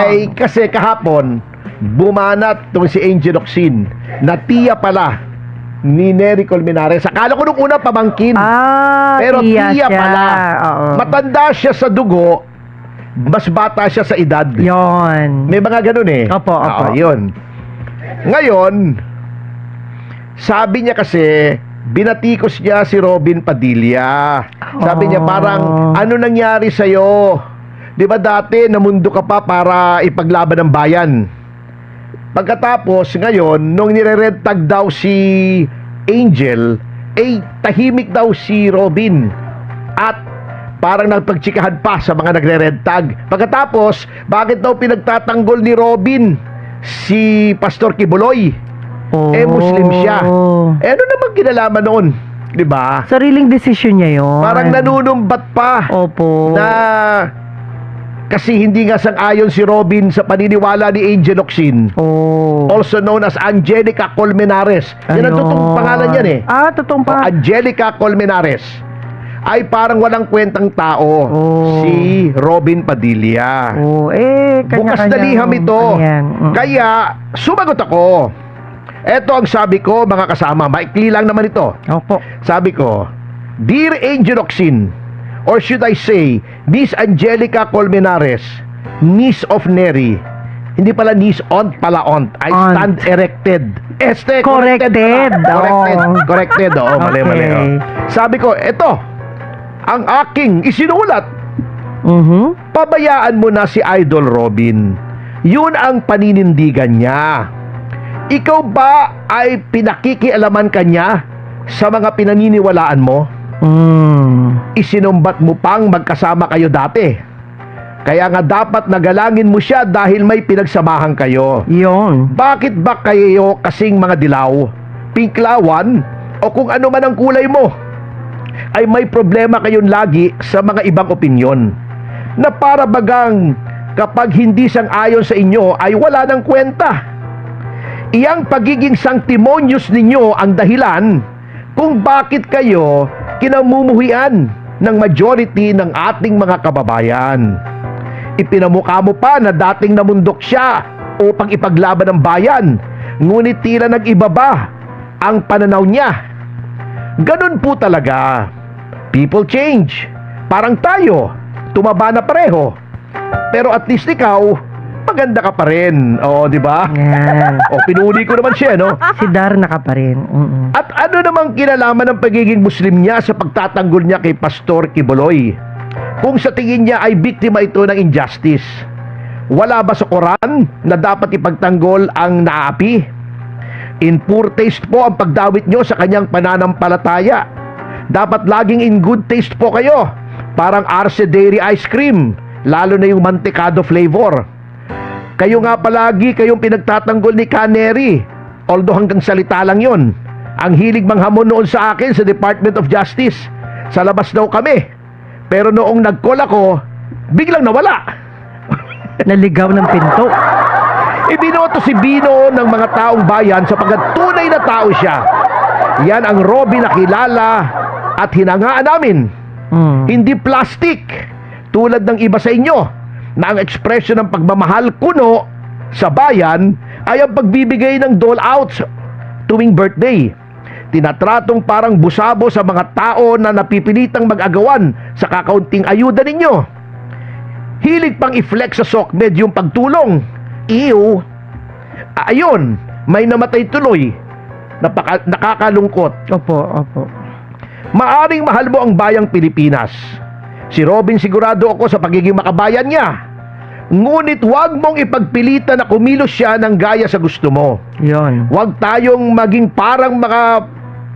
Ay kasi kahapon bumanat tong si Angel Locsin na tiya pala ni Nery Colmenares. Akala ko nung una pamangkin. Pero tiya siya. pala. Oo. Matanda siya sa dugo, mas bata siya sa edad. Yon. May mga ganun eh. Opo, opo. Yun. Ngayon, sabi niya kasi, binatikos niya si Robin Padilla. Sabi niya parang, ano nangyari sa'yo? Di ba dati, namundo ka pa para ipaglaban ng bayan? Pagkatapos, ngayon, nung nire-red tag daw si Angel, tahimik daw si Robin. At parang nagpagtsikahan pa sa mga nagre-red tag. Pagkatapos, bakit daw pinagtatanggol ni Robin si Pastor Kibuloy? Muslim siya. Ano naman kinalaman noon? Di ba? Sariling desisyon niya yun. Parang nanunumbat pa. Opo. Na kasi hindi nga sang-ayon si Robin sa paniniwala ni Angel Locsin. Also known as Angelica Colmenares. Yan ang totoong pangalan yan eh. Totoong pa. Angelica Colmenares. Ay parang walang kwentang tao si Robin Padilla. Bukas na liham ito. Kaya sumagot ako. Eto ang sabi ko, mga kasama. Maikli lang naman ito. Opo. Sabi ko, Dear Angel Locsin, or should I say, Miss Angelica Colmenares, niece of Nery. Hindi pala niece, aunt pala aunt. I Aunt. stand erected. Corrected. Corrected. Mali. Sabi ko, eto, ang aking isinulat. Pabayaan mo na si Idol Robin. Yun ang paninindigan niya. Ikaw ba ay pinakikialaman kanya sa mga pinaniniwalaan mo? Isinumbat mo pang magkasama kayo dati. Kaya nga dapat nagalangin mo siya dahil may pinagsamahan kayo. Yun. Bakit ba kayo kasing mga dilaw, pinklawan, o kung ano man ang kulay mo, ay may problema kayong lagi sa mga ibang opinyon? Na para bagang kapag hindi sang-ayon sa inyo ay wala ng kwenta. Iyang pagiging sanctimonious ninyo ang dahilan kung bakit kayo kinamumuhian ng majority ng ating mga kababayan. Ipinamukha mo pa na dating namundok siya upang ipaglaban ng bayan, ngunit tila nag-ibaba ang pananaw niya. Ganun po talaga. People change. Parang tayo, tumaba na pareho. Pero at least ikaw, maganda ka pa rin. Di ba? Yan. Pinuli ko naman siya, no? Si Darna ka pa rin. At ano namang kinalaman ng pagiging Muslim niya sa pagtatanggol niya kay Pastor Kibuloy? Kung sa tingin niya ay biktima ito ng injustice. Wala ba sa Quran na dapat ipagtanggol ang naapi? In poor taste po ang pagdawit nyo sa kanyang pananampalataya. Dapat laging in good taste po kayo. Parang Arce Dairy Ice Cream, lalo na yung mantikado flavor. Kayo nga palagi kayong pinagtatanggol ni Nery. Although hanggang salita lang yon. Ang hilig manghamon noon sa akin sa Department of Justice. Sa labas daw kami. Pero noong nag-call ako, biglang nawala. Naligaw ng pinto. Ibinoto si Bino ng mga taong bayan sapagkat tunay na tao siya. Yan ang Robin na kilala at hinangaan namin. Hindi plastic. Tulad ng iba sa inyo na ang ekspresyon ng pagmamahal kuno sa bayan ay ang pagbibigay ng dole-outs tuwing birthday. Tinatratong parang busabo sa mga tao na napipilitang mag-agawan sa kakaunting ayuda ninyo. Hilig pang i-flex sa SOCMED yung pagtulong. Ew! Ayun, may namatay tuloy. Nakakalungkot. Opo. Maaring mahal mo ang bayang Pilipinas. Si Robin sigurado ako sa pagiging makabayan niya. Ngunit huwag mong ipagpilitan na kumilos siya ng gaya sa gusto mo. Yon. Huwag tayong maging parang mga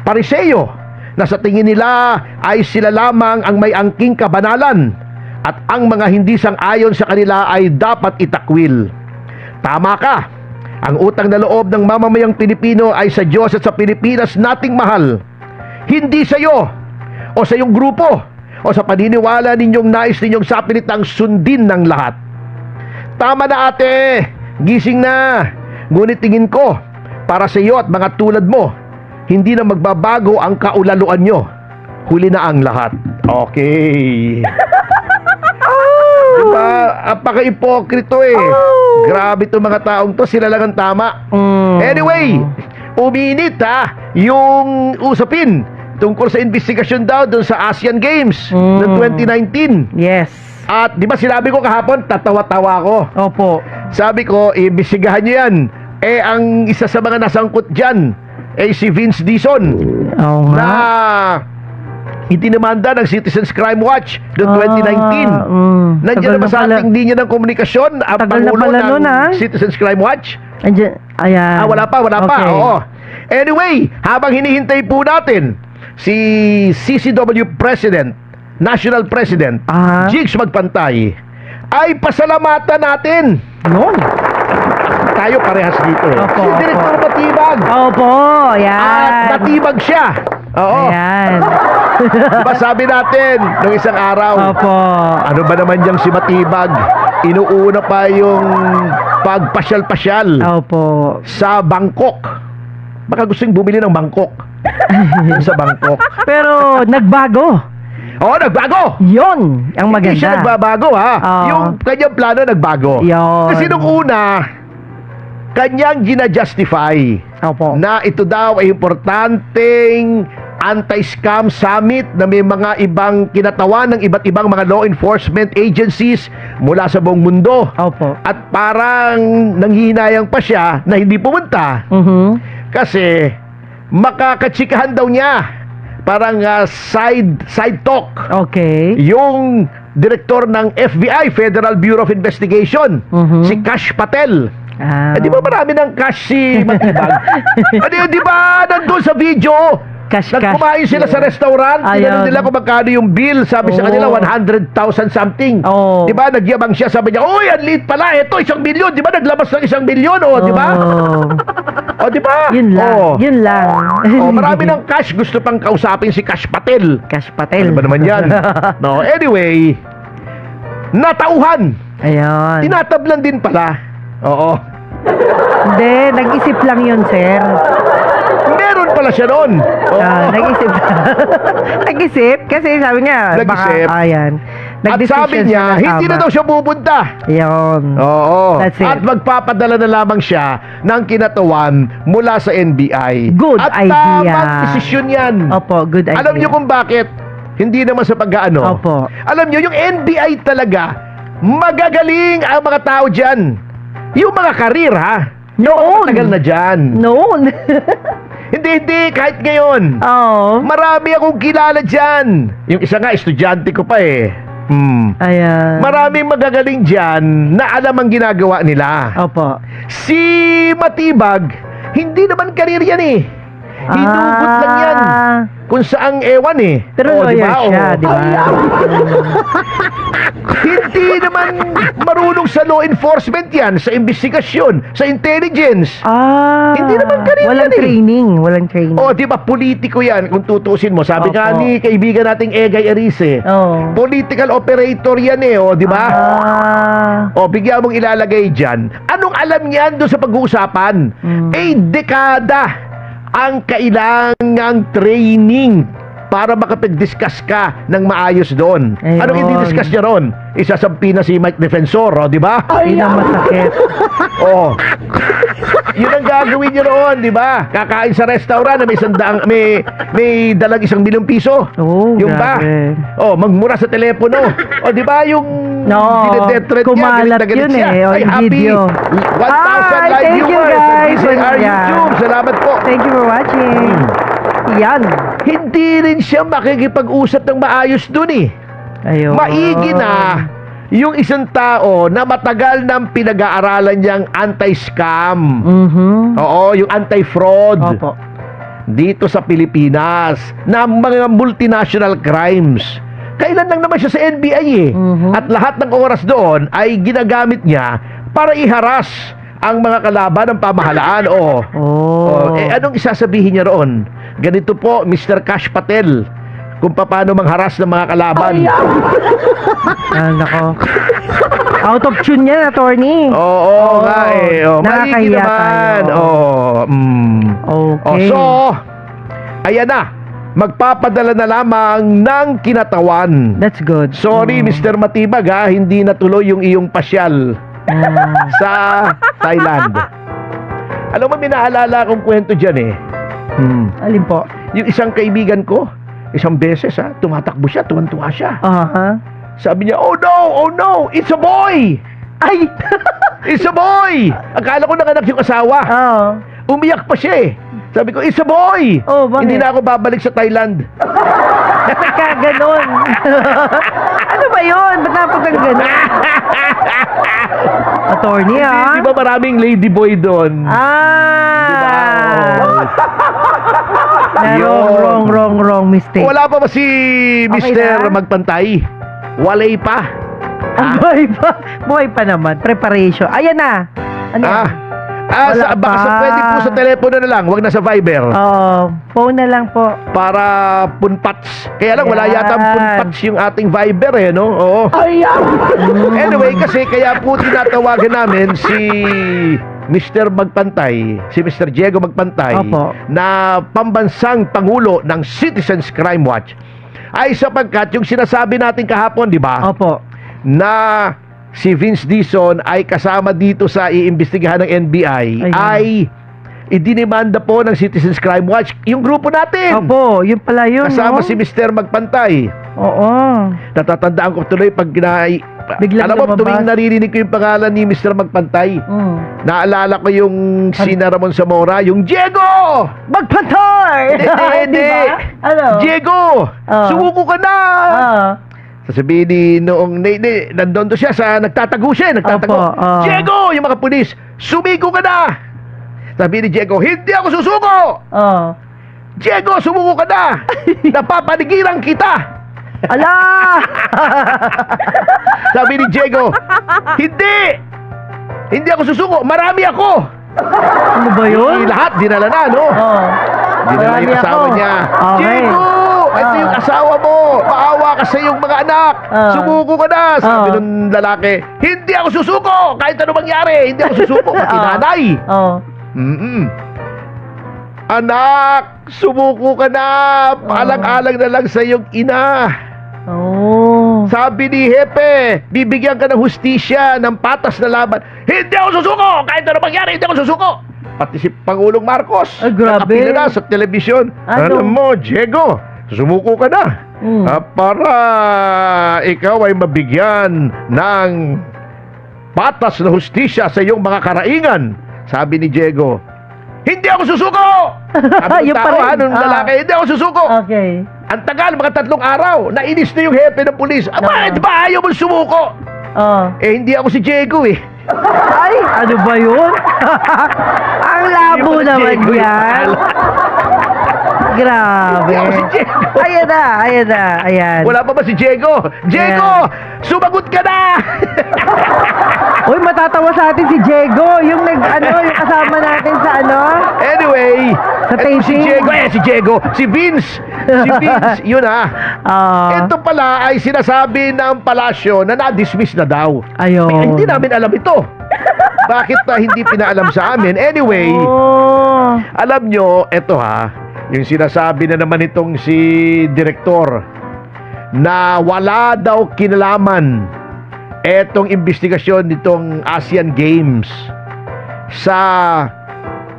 Pariseyo na sa tingin nila ay sila lamang ang may angking kabanalan at ang mga hindi sang-ayon sa kanila ay dapat itakwil. Tama ka. Ang utang na loob ng mamamayang Pilipino ay sa Diyos at sa Pilipinas nating mahal. Hindi sa iyo o sa iyong grupo o sa paniniwala ninyong nais ninyong sapilitang sundin ng lahat. Tama na ate, gising na. Ngunit tingin ko, para sa iyo at mga tulad mo, hindi na magbabago ang kaulaluan nyo. Huli na ang lahat. Okay. Diba? Apaka-ipokrito eh. Grabe itong mga taong to, sila lang ang tama. Anyway, uminit yung usapin tungkol sa investigasyon daw doon sa Asian Games noong 2019. Yes. At di ba sinabi ko kahapon, tatawa-tawa ko. Opo. Sabi ko, imbestigahan nyo yan. Ang isa sa mga nasangkot dyan, si Vince Dizon, Oo nga. na itinamanda ng Citizens Crime Watch noong 2019. Nandiyan naman sa ating linya ng komunikasyon ang Tagal na Pangulo pala ng nun, Citizens Crime Watch. Ayan. Wala pa. Okay. Oo. Anyway, habang hinihintay po natin si CCW President, National President, Jigs Magpantay, ay pasalamatan natin. Yun. Tayo parehas dito. Opo, Si Direktor Matibag. Opo, yan. At matibag siya. Oo. Ayan. Diba sabi natin nung isang araw, Opo. ano ba naman yung si Matibag? Inuuna pa yung pagpasyal-pasyal Opo. sa Bangkok. Baka gustong bumili ng Bangkok. Sa Bangkok. Pero nagbago. Oo, nagbago! Yun ang maganda. Hindi siya nagbabago ha. Oo. Yung kanyang plano nagbago. Yun. Kasi nung una, kanyang gina-justify Opo. na ito daw ay importanteng anti-scam summit na may mga ibang kinatawan ng iba't ibang mga law enforcement agencies mula sa buong mundo. Opo. At parang nanghihinayang pa siya na hindi pumunta kasi makakatsikahan daw niya. Parang side talk. Okay. Yung direktor ng FBI, Federal Bureau of Investigation, si Kash Patel. Di ba marami ng cash si Matibag? Di ba nandun sa video? Nagkumain sila sa restaurant, tinanong nila kung magkano yung bill, sabi sa kanila 100,000 something. Di ba nagyabang siya, sabi niya, uy, ang liit pala, ito 1 milyon, di ba naglabas ng 1 milyon, di ba? Di ba? Yun lang, yun lang. Marami ng cash, gusto pang kausapin si Kash Patel. Kash Patel. Ano ba naman yan? No, anyway, natauhan. Ayun. Tinatablan din pala. Oo. Hindi, nag-isip lang yun, sir. Meron pala siya noon. Nag-isip. Nag-isip? Kasi sabi niya, Nag-isip. ayan. At sabi niya, hindi na daw siya pupunta. Yun. Oo. That's it. At magpapadala na lamang siya ng kinatawan mula sa NBI. Good at idea. At tamang desisyon yan. Opo, good idea. Alam niyo kung bakit? Hindi naman sa pag-ano. Opo. Alam niyo, yung NBI talaga, magagaling ang mga tao dyan. Yung mga karir, ha? Noon. Tagal na dyan. Noon. Hindi, kahit ngayon. Oo. Marami akong kilala dyan. Yung isa nga, estudyante ko pa eh. Ayan. Maraming magagaling dyan na alam ang ginagawa nila. Opo. Si Matibag, hindi naman karir yan eh. Hinugot lang yan. Kung saang ewan eh. Pero lawyer siya, di ba? Hindi naman marunong sa law enforcement yan, sa investigasyon, sa intelligence. Hindi naman karir walang yan training. Walang training. Di ba, politiko yan, kung tutusin mo. Sabi nga Opo. ni kaibigan nating Egay Arice, political operator yan di ba? Bigyan mong ilalagay dyan. Anong alam niyan doon sa pag-uusapan? Dekada ang kailangang training para makapag-discuss ka ng maayos doon. Ayun. Anong i-discuss niya ron? Isasampi na si Mike Defensor, di ba? Yun ang masakit. Yun ang gagawin niyo roon, di ba? Kakain sa restaurant na may dalang 1 milyong piso. Yung grabe. ba? Magmura sa telepono. Di ba yung dinedetrate niya, kumalat galit na galit yun siya. eh. Ay, happy. Video. 1,000 live thank you viewers. guys. Our YouTube. Salamat po. Thank you for watching. Yan. Hindi rin siya makikipag-usap ng maayos dun eh. Ayun. Maigi na yung isang tao na matagal nang pinag-aaralan niyang anti-scam. Oo, yung anti-fraud. Opo. Dito sa Pilipinas na mga multinational crimes. Kailan lang naman siya sa NBI eh. At lahat ng oras doon ay ginagamit niya para iharas ang mga kalaban ng pamahalaan. Anong isasabihin niya roon? Ganito po, Mr. Kash Patel, kung paano mangharas ng mga kalaban. Nako. Out of tune yan, attorney. Nga eh. Maigi Nakakahiya naman. tayo. Okay. So, ayan na. magpapadala na lamang ng kinatawan. That's good. Sorry, Mr. Matibag ha, hindi natuloy yung iyong pasyal sa Thailand. Alam mo, may naalala akong kwento dyan eh. Alin po? Yung isang kaibigan ko, isang beses ha, tumatakbo siya, tuwan-tuwa siya. Aha. Sabi niya, oh no, it's a boy! Ay! It's a boy! Akala ko nanganak yung asawa. Oo. Umiyak pa siya eh. Sabi ko, it's a boy! Oh, bakit? Hindi na ako babalik sa Thailand. Teka, ganon. Ano ba yun? Ba't napakang ganon? Attorney, ha? Di ba maraming ladyboy doon? Ah! Yun. Wrong mistake. Wala pa ba si Okay Mr. na? Magpantay? Walay pa. Ang buhay pa. Buhay pa naman. Preparation. Ayan na. Ano yan? Wala Baka pa. pwede po sa telepono na lang, wag na sa Viber. Oo. Phone na lang po. Para punpats. Kaya lang, wala Ayan. yata punpats yung ating Viber eh, no? Oo. Ayan! Anyway, kasi kaya po tinatawagan namin si Mr. Magpantay, si Mr. Diego Magpantay, Opo. na pambansang pangulo ng Citizens Crime Watch, ay sapagkat yung sinasabi natin kahapon, di ba? Opo. Na si Vince Dizon ay kasama dito sa iimbestigahan ng NBI, Ayun. ay idinimanda po ng Citizens Crime Watch yung grupo natin. Opo. Yun pala yun, Kasama no? si Mr. Magpantay. Oo. Natatandaan ko tuloy pag Biglang alam mo, lumabas. tuwing naririnig ko yung pangalan ni Mr. Magpantay, naalala ko yung Sina Ramon Zamora, yung Diego! Magpantay! Hindi. Diba? Ano? Diego! Sumuko ka na! Sasabihin ni noong nandun to siya sa nagtatago siya, nagtatago. Opo, Diego! Yung mga pulis, sumiko ka na! Sabi ni Diego, hindi ako susuko! Diego, sumuko ka na! Napapanigiran kita! Ala! Sabi ni Diego, hindi! Hindi ako susuko, marami ako! Ano ba yun? Lahat dinala na, no? Dinala Marami yung asawa ako. niya. Okay. Diego! Ito yung asawa mo! Maawa ka sa iyong mga anak! Sumuko ka na! Sabi nung lalaki, hindi ako susuko! Kahit ano mangyari, hindi ako susuko! Pati nanay! Anak, sumuko ka na! Paalang-alang na lang sa iyong ina! Sabi ni Hepe, bibigyan ka ng hustisya, ng patas na laban. Hindi ako susuko! Kahit ano mangyari, hindi ako susuko! Pati si Pangulong Marcos, Ay, grabe. nakapila na sa telebisyon. Ano? Alam mo, Diego, sumuko ka na. Para ikaw ay mabigyan ng patas na hustisya sa iyong mga karaingan. Sabi ni Diego, hindi ako susuko! Sabi ng Yun pa tao, rin. nung lalaki, hindi ako susuko! Okay. Ang tagal, mga 3 araw, nainis na yung hepe ng pulis. Aba, di ba ayaw mo sumuko? Eh, hindi ako si Diego eh. Ay, ano ba yun? Ang labo Hindi pala naman Diego yan. Grabe. Hindi ako si Diego. Ayan na. Ayan. Wala pa ba si Diego? Diego, sumagot ka na! Uy, matatawa sa atin si Diego. Yung yung kasama natin sa Anyway, Sa eto si taping? Diego, si Vince. Si Vince, yun Ito pala ay sinasabi ng palasyo na na-dismiss na daw. Ayun. Ay, hindi namin alam ito. Bakit hindi pinaalam sa amin? Anyway, alam nyo, eto yung sinasabi na naman itong si Direktor na wala daw kinalaman etong investigasyon nitong ASEAN Games sa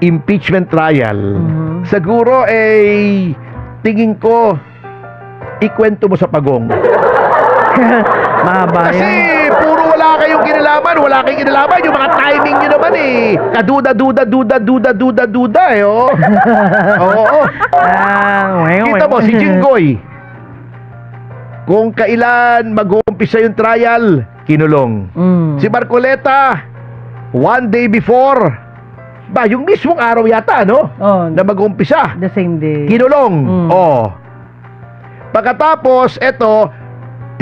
impeachment trial. Siguro tingin ko ikwento mo sa pagong. Mahaba Kasi yan. puro wala kayong wala kayong kinalaman, yung mga timing nyo naman kaduda oh. Oo. Kita mo, si Jinggoy, kung kailan mag-uumpisa yung trial, kinulong. Si Marcoleta, 1 day before, yung mismong araw yata, no? Na mag-uumpisa, The same day. kinulong. Pagkatapos, eto,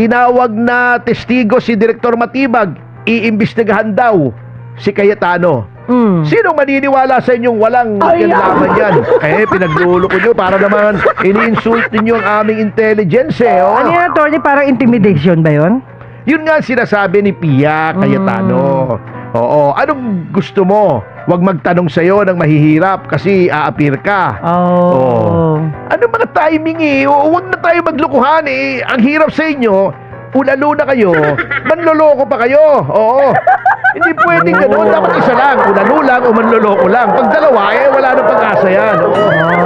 tinawag na testigo si Direktor Matibag, iimbestigahan daw si Cayetano. Sino maniniwala sa inyong walang kinalaman yan? Pinaglulo ko nyo para naman ini-insult ninyo ang aming intelligence Ano yan, attorney? Parang intimidation ba yun? Yun nga ang sinasabi ni Pia Cayetano. Oo. Anong gusto mo? Huwag magtanong sa'yo ng mahihirap kasi aapir ka. Oh. Ano mga timing eh? Huwag na tayo maglukuhan eh. Ang hirap sa inyo, ulalo na kayo, manloloko pa kayo. Oo. Hindi pwedeng gano'n. Dapat isa lang. Ulalo lang o manloloko lang. Pag dalawa, wala nang pag-asa yan. Oo.